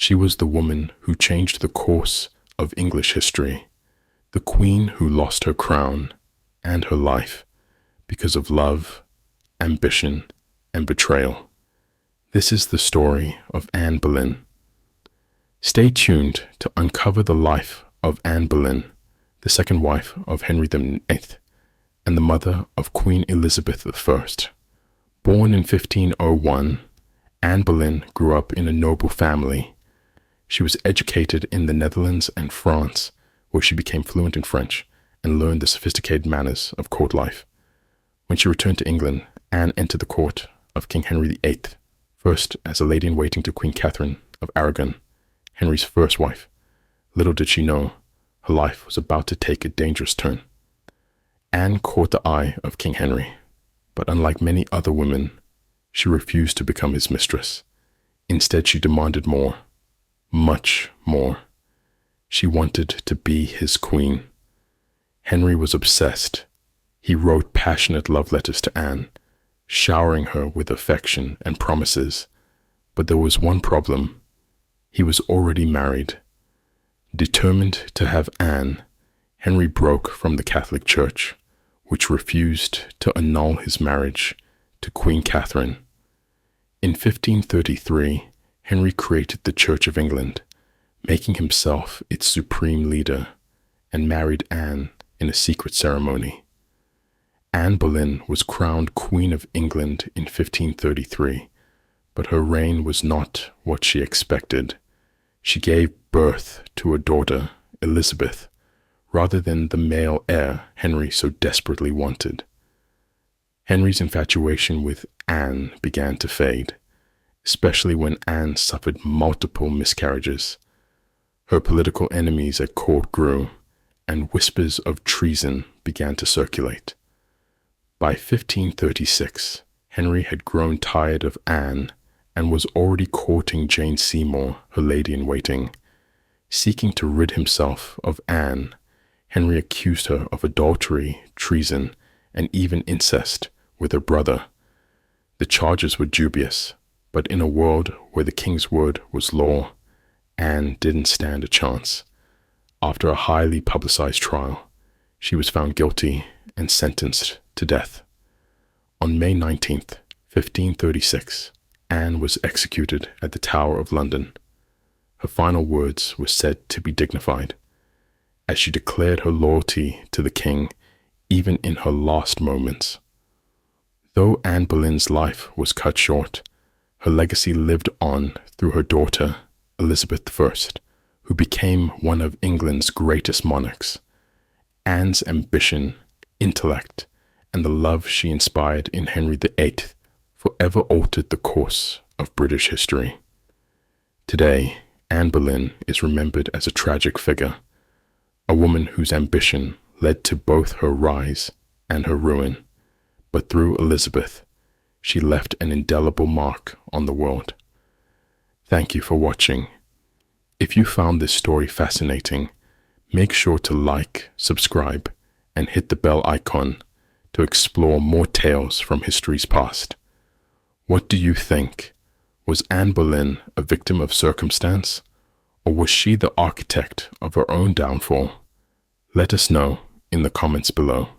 She was the woman who changed the course of English history, the queen who lost her crown and her life because of love, ambition, and betrayal. This is the story of Anne Boleyn. Stay tuned to uncover the life of Anne Boleyn, the second wife of Henry VIII and the mother of Queen Elizabeth I. Born in 1501, Anne Boleyn grew up in a noble family. She was educated in the Netherlands and France, where she became fluent in French and learned the sophisticated manners of court life. When she returned to England, Anne entered the court of King Henry VIII, first as a lady-in-waiting to Queen Catherine of Aragon, Henry's first wife. Little did she know, her life was about to take a dangerous turn. Anne caught the eye of King Henry, but unlike many other women, she refused to become his mistress. Instead, she demanded more, much more. She wanted to be his queen. Henry was obsessed. He wrote passionate love letters to Anne, showering her with affection and promises. But there was one problem. He was already married. Determined to have Anne, Henry broke from the Catholic Church, which refused to annul his marriage to Queen Catherine. In 1533, Henry created the Church of England, making himself its supreme leader, and married Anne in a secret ceremony. Anne Boleyn was crowned Queen of England in 1533, but her reign was not what she expected. She gave birth to a daughter, Elizabeth, rather than the male heir Henry so desperately wanted. Henry's infatuation with Anne began to fade, especially when Anne suffered multiple miscarriages. Her political enemies at court grew, and whispers of treason began to circulate. By 1536, Henry had grown tired of Anne and was already courting Jane Seymour, her lady-in-waiting. Seeking to rid himself of Anne, Henry accused her of adultery, treason, and even incest with her brother. The charges were dubious, but in a world where the king's word was law, Anne didn't stand a chance. After a highly publicized trial, she was found guilty and sentenced to death. On May 19th, 1536, Anne was executed at the Tower of London. Her final words were said to be dignified, as she declared her loyalty to the king even in her last moments. Though Anne Boleyn's life was cut short, her legacy lived on through her daughter, Elizabeth I, who became one of England's greatest monarchs. Anne's ambition, intellect, and the love she inspired in Henry VIII forever altered the course of British history. Today, Anne Boleyn is remembered as a tragic figure, a woman whose ambition led to both her rise and her ruin. But through Elizabeth, she left an indelible mark on the world. Thank you for watching. If you found this story fascinating, make sure to like, subscribe, and hit the bell icon to explore more tales from history's past. What do you think? Was Anne Boleyn a victim of circumstance, or was she the architect of her own downfall? Let us know in the comments below.